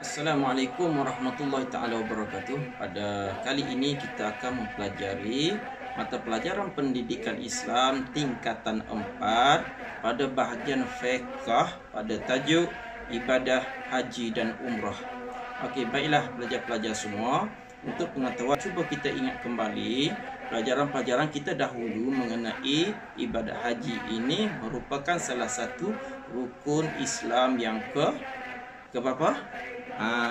Assalamualaikum warahmatullahi taala wabarakatuh. Pada kali ini kita akan mempelajari mata pelajaran pendidikan Islam tingkatan 4 pada bahagian fiqh pada tajuk ibadah haji dan umrah. Okey, baiklah pelajar-pelajar semua, untuk pengetahuan cuba kita ingat kembali pelajaran-pelajaran kita dahulu mengenai ibadah haji ini merupakan salah satu rukun Islam yang ke berapa?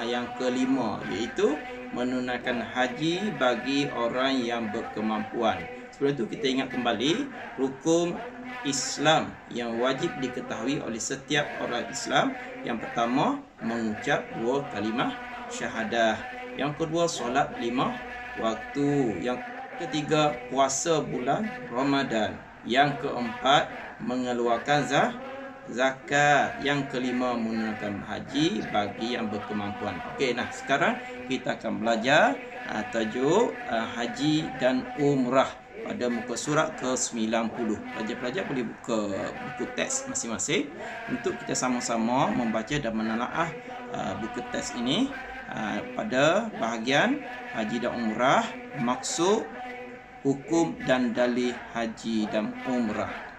Yang kelima, iaitu menunaikan haji bagi orang yang berkemampuan. Sebelum itu kita ingat kembali rukun Islam yang wajib diketahui oleh setiap orang Islam. Yang pertama, mengucap 2 kalimah syahadah. Yang kedua, solat 5 waktu. Yang ketiga, puasa bulan Ramadan. Yang keempat, mengeluarkan zakat. Yang kelima, menunaikan haji bagi yang berkemampuan. Okey, nah sekarang kita akan belajar tajuk haji dan umrah pada muka surat ke-90. Pelajar-pelajar boleh buka buku teks masing-masing untuk kita sama-sama membaca dan menelaah buku teks ini pada bahagian haji dan umrah, maksud, hukum dan dalil haji dan umrah.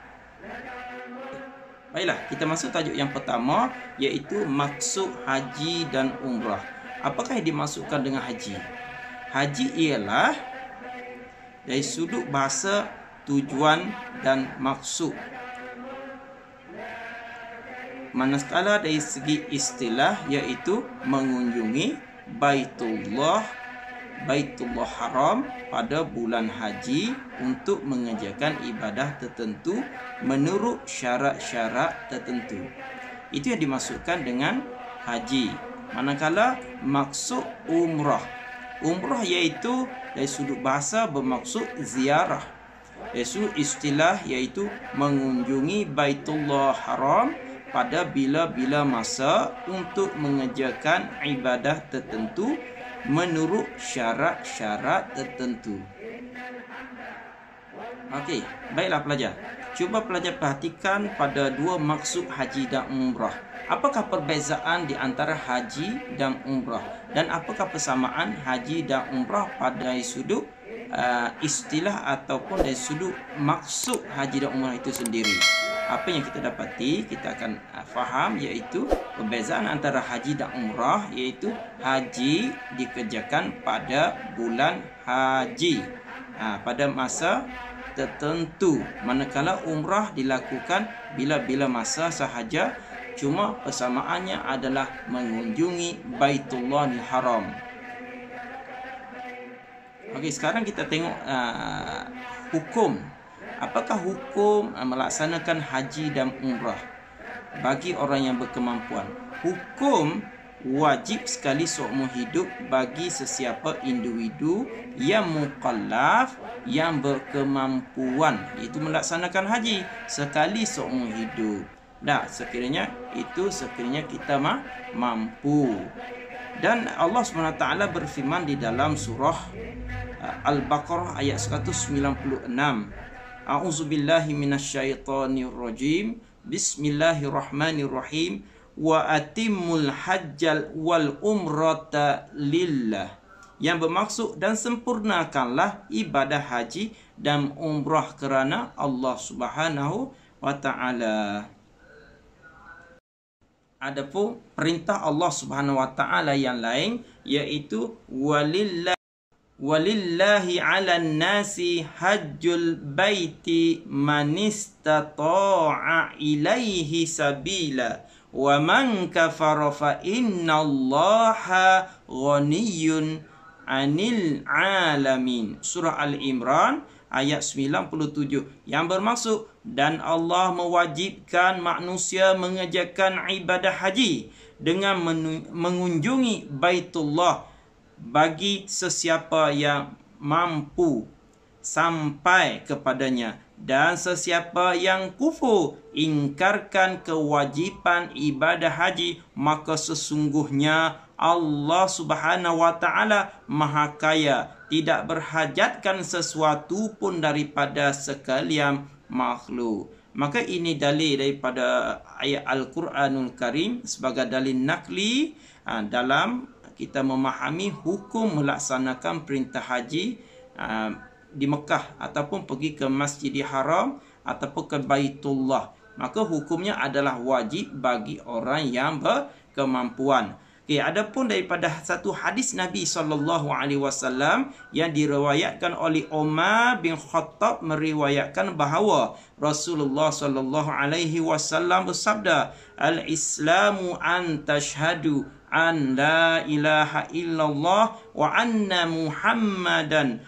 Baiklah, kita masuk tajuk yang pertama, iaitu maksud haji dan umrah. Apakah yang dimaksudkan dengan haji? Haji ialah dari sudut bahasa tujuan dan maksud. Manakala dari segi istilah, iaitu mengunjungi Baitullah Haram pada bulan haji untuk mengerjakan ibadah tertentu menurut syarat-syarat tertentu. Itu yang dimaksudkan dengan haji. Manakala maksud umrah. Umrah iaitu dari sudut bahasa bermaksud ziarah. Dari sudut istilah iaitu mengunjungi Baitullah Haram pada bila-bila masa untuk mengerjakan ibadah tertentu menurut syarat-syarat tertentu. Okey, baiklah pelajar. Cuba pelajar perhatikan pada dua maksud haji dan umrah. Apakah perbezaan di antara haji dan umrah? Dan apakah persamaan haji dan umrah pada sudut istilah ataupun dari sudut maksud haji dan umrah itu sendiri? Apa yang kita dapati, kita akan faham, iaitu perbezaan antara haji dan umrah, iaitu haji dikerjakan pada bulan haji pada masa tertentu, manakala umrah dilakukan bila-bila masa sahaja. Cuma persamaannya adalah mengunjungi Baitullahil Haram. Okey, sekarang kita tengok hukum. Apakah hukum melaksanakan haji dan umrah bagi orang yang berkemampuan? Hukum wajib sekali seumur hidup bagi sesiapa individu yang mukallaf, yang berkemampuan, itu melaksanakan haji sekali seumur hidup. Sekiranya kita mampu. Dan Allah SWT berfirman di dalam surah Al-Baqarah ayat 196. A'udzubillahi minasyaitonirrajim. Bismillahirrahmanirrahim. Wa atimmul hajjal wal umrata lillah. Yang bermaksud, dan sempurnakanlah ibadah haji dan umrah kerana Allah Subhanahu wa taala. Adapun perintah Allah Subhanahu wa taala yang lain, iaitu walillahi 'alan nasi hajjul baiti man istata'a ilaihi sabila wa man kafara fa innallaha ghaniyyun 'anil 'alamin. Surah Al-Imran ayat 97, yang bermaksud, dan Allah mewajibkan manusia mengerjakan ibadah haji dengan mengunjungi Baitullah bagi sesiapa yang mampu sampai kepadanya, dan sesiapa yang kufur ingkarkan kewajipan ibadah haji, maka sesungguhnya Allah Subhanahu wa taala Maha Kaya, tidak berhajatkan sesuatu pun daripada sekalian makhluk. Maka ini dalil daripada ayat Al-Quranul Karim sebagai dalil nakli dalam kita memahami hukum melaksanakan perintah haji di Mekah ataupun pergi ke Masjidil Haram ataupun ke Baitullah. Maka hukumnya adalah wajib bagi orang yang berkemampuan. Adapun daripada satu hadis Nabi SAW yang diriwayatkan oleh Umar bin Khattab meriwayatkan bahawa Rasulullah SAW bersabda, "Al-Islamu an tashhadu an la ilaha illallah wa anna Muhammadan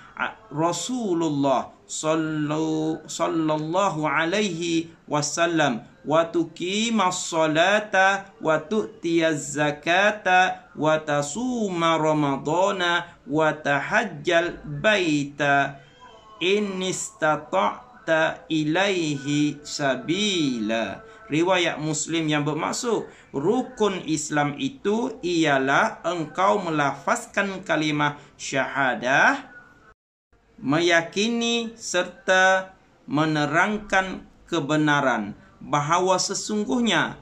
Rasulullah sallallahu alaihi wasallam wa tuqimas salata wa tu'tiyaz zakata wa tasuma ramadana wa tahajjal baita in istata'ta ilaihi sabila." Riwayat Muslim yang bermaksud rukun Islam itu ialah engkau melafazkan kalimah syahadah, meyakini serta menerangkan kebenaran bahawa sesungguhnya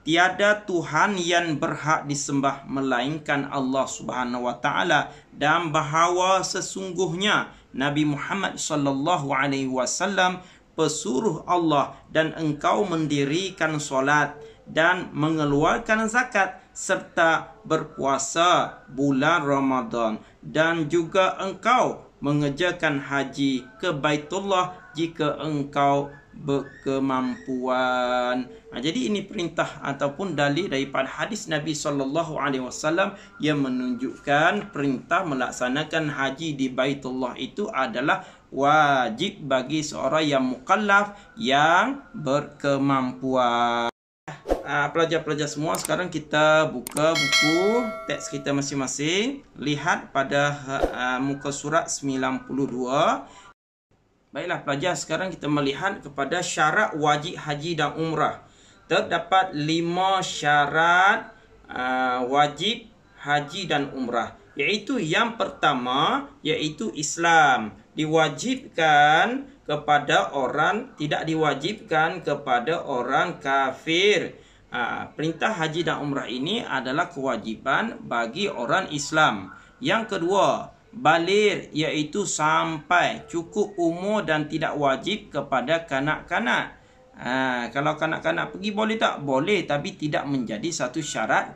tiada Tuhan yang berhak disembah melainkan Allah Subhanahu wa taala, dan bahawa sesungguhnya Nabi Muhammad sallallahu alaihi wasallam pesuruh Allah, dan engkau mendirikan solat dan mengeluarkan zakat serta berpuasa bulan Ramadan, dan juga engkau mengerjakan haji ke Baitullah jika engkau berkemampuan. Jadi ini perintah ataupun dalil daripada hadis Nabi SAW yang menunjukkan perintah melaksanakan haji di Baitullah itu adalah wajib bagi seorang yang mukallaf yang berkemampuan. Pelajar-pelajar semua, sekarang kita buka buku teks kita masing-masing. Lihat pada muka surat 92. Baiklah pelajar, sekarang kita melihat kepada syarat wajib haji dan umrah. Terdapat 5 syarat wajib haji dan umrah, iaitu yang pertama iaitu Islam. Diwajibkan kepada orang, tidak diwajibkan kepada orang kafir. Perintah haji dan umrah ini adalah kewajiban bagi orang Islam. Yang kedua, baligh, iaitu sampai cukup umur dan tidak wajib kepada kanak-kanak. Kalau kanak-kanak pergi boleh tak? Boleh, tapi tidak menjadi satu syarat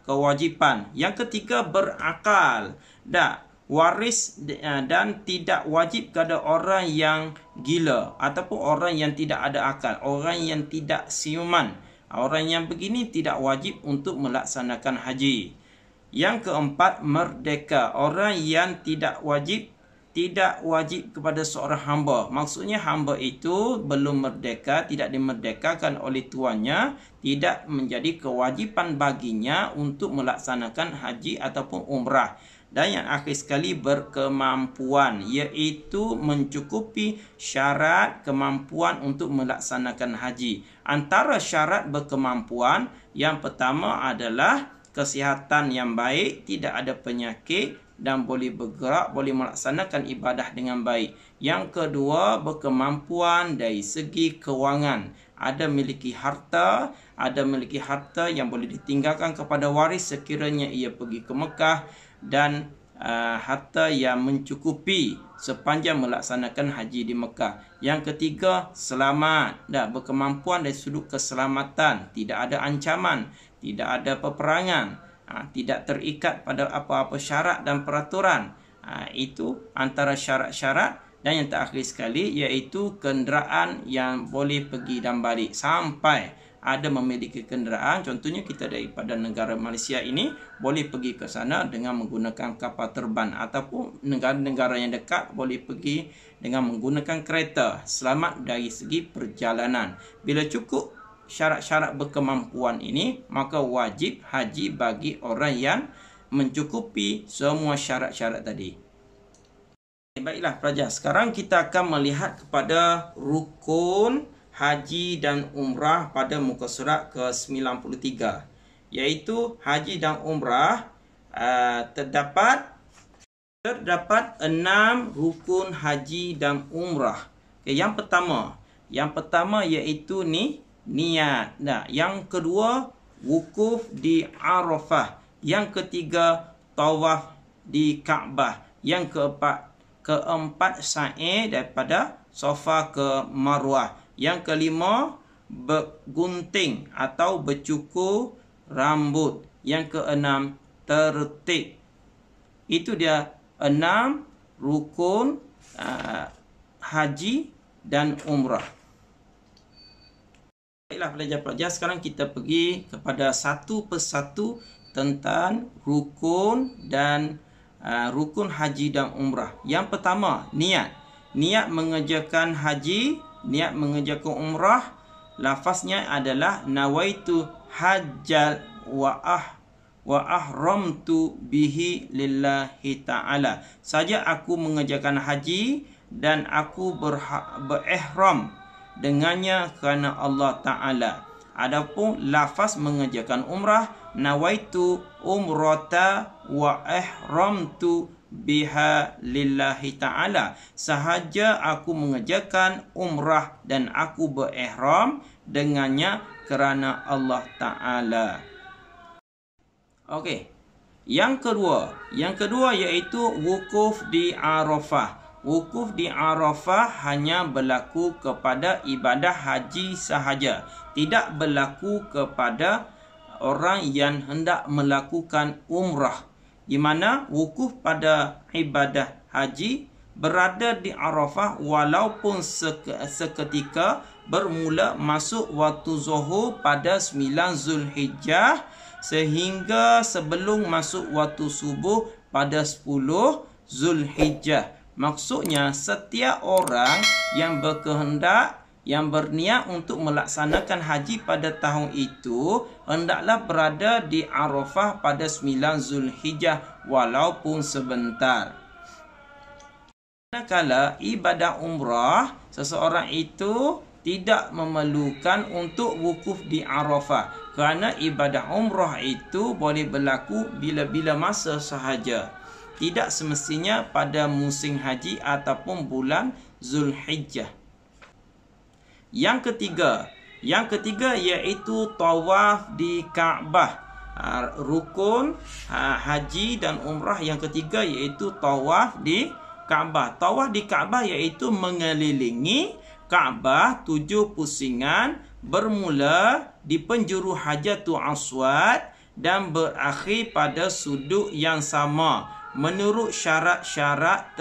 kewajipan. Yang ketiga, berakal. Waris dan tidak wajib kepada orang yang gila ataupun orang yang tidak ada akal, orang yang tidak siuman. Orang yang begini tidak wajib untuk melaksanakan haji. Yang keempat, merdeka. Orang yang tidak wajib kepada seorang hamba. Maksudnya hamba itu belum merdeka, tidak dimerdekakan oleh tuannya, tidak menjadi kewajipan baginya untuk melaksanakan haji ataupun umrah. Dan yang akhir sekali, berkemampuan, iaitu mencukupi syarat kemampuan untuk melaksanakan haji. Antara syarat berkemampuan, yang pertama adalah kesihatan yang baik, tidak ada penyakit dan boleh bergerak, boleh melaksanakan ibadah dengan baik. Yang kedua, berkemampuan dari segi kewangan. Ada memiliki harta yang boleh ditinggalkan kepada waris sekiranya ia pergi ke Mekah, dan harta yang mencukupi sepanjang melaksanakan haji di Mekah. Yang ketiga, selamat, berkemampuan dari sudut keselamatan, tidak ada ancaman, tidak ada peperangan, tidak terikat pada apa-apa syarat dan peraturan. Itu antara syarat-syarat. Dan yang terakhir sekali iaitu kenderaan yang boleh pergi dan balik. Sampai ada memiliki kenderaan, contohnya kita daripada negara Malaysia ini boleh pergi ke sana dengan menggunakan kapal terbang, ataupun negara-negara yang dekat boleh pergi dengan menggunakan kereta. Selamat dari segi perjalanan. Bila cukup syarat-syarat berkemampuan ini, maka wajib haji bagi orang yang mencukupi semua syarat-syarat tadi. Baiklah pelajar, sekarang kita akan melihat kepada rukun haji dan umrah pada muka surat ke-93, iaitu haji dan umrah. Terdapat 6 rukun haji dan umrah. Yang pertama Yang pertama iaitu niat. Nah, yang kedua wukuf di Arafah. Yang ketiga tawaf di Kaabah. Yang keempat sa'i daripada Safa ke Marwah. Yang kelima bergunting atau bercukur rambut. Yang keenam tertib. Itu dia 6 rukun haji dan umrah. Baiklah pelajar-pelajar, sekarang kita pergi kepada satu persatu tentang rukun dan rukun haji dan umrah. Yang pertama, niat. Niat mengerjakan haji, niat mengerjakan umrah, lafaznya adalah nawaitu hajjal wa ahramtu bihi lillahi ta'ala. Saja aku mengerjakan haji dan aku berihram dengannya kerana Allah Ta'ala. Adapun lafaz mengerjakan umrah, nawaitu umrata wa ihramtu biha lillahi ta'ala. Sahaja aku mengerjakan umrah dan aku berihram dengannya kerana Allah Ta'ala. Okey. Yang kedua iaitu wukuf di Arafah. Wukuf di Arafah hanya berlaku kepada ibadah haji sahaja. Tidak berlaku kepada orang yang hendak melakukan umrah. Di mana wukuf pada ibadah haji berada di Arafah walaupun seketika bermula masuk waktu zuhur pada 9 Zulhijjah sehingga sebelum masuk waktu subuh pada 10 Zulhijjah. Maksudnya setiap orang yang berkehendak, yang berniat untuk melaksanakan haji pada tahun itu hendaklah berada di Arafah pada 9 Zulhijjah walaupun sebentar. Manakala ibadah umrah, seseorang itu tidak memerlukan untuk wukuf di Arafah kerana ibadah umrah itu boleh berlaku bila-bila masa sahaja. Tidak semestinya pada musim haji ataupun bulan Zulhijjah. Yang ketiga iaitu tawaf di Kaabah. Rukun haji dan umrah yang ketiga iaitu tawaf di Kaabah. Tawaf di Kaabah iaitu mengelilingi Kaabah 7 pusingan bermula di penjuru Hajarul Aswad dan berakhir pada sudut yang sama menurut syarat-syarat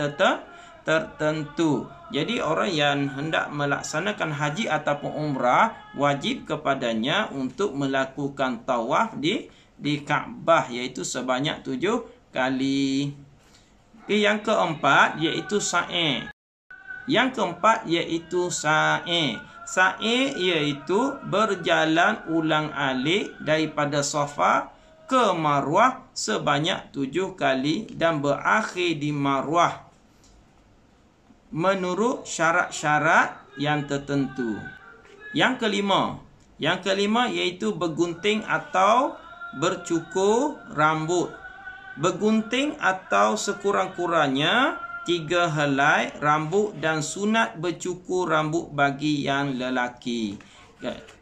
tertentu. Jadi orang yang hendak melaksanakan haji ataupun umrah wajib kepadanya untuk melakukan tawaf di Kaabah iaitu sebanyak 7 kali. Yang keempat iaitu sa'i. Sa'i iaitu berjalan ulang-alik daripada Safa ke Marwah sebanyak 7 kali dan berakhir di Marwah menurut syarat-syarat yang tertentu. Yang kelima iaitu bergunting atau bercukur rambut. Bergunting atau sekurang-kurangnya 3 helai rambut dan sunat bercukur rambut bagi yang lelaki.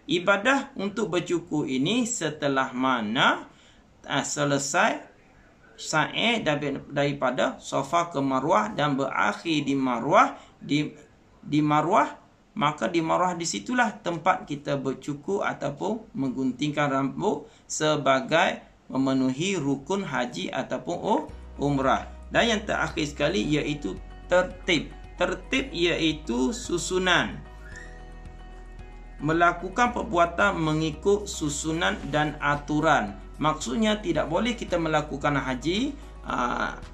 Ibadah untuk bercukur ini setelah mana selesai sa'i daripada Safa ke Marwah dan berakhir di Marwah. Di Marwah, maka di Marwah disitulah tempat kita bercukur ataupun mengguntingkan rambut sebagai memenuhi rukun haji ataupun umrah. Dan yang terakhir sekali iaitu tertib. Tertib iaitu susunan. Melakukan perbuatan mengikut susunan dan aturan. Maksudnya tidak boleh kita melakukan haji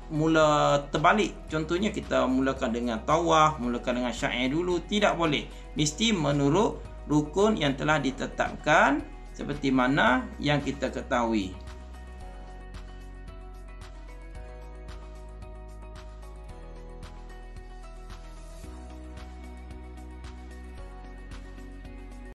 mula terbalik. Contohnya kita mulakan dengan tawaf, mulakan dengan sya'i dulu. Tidak boleh. Mesti menurut rukun yang telah ditetapkan seperti mana yang kita ketahui.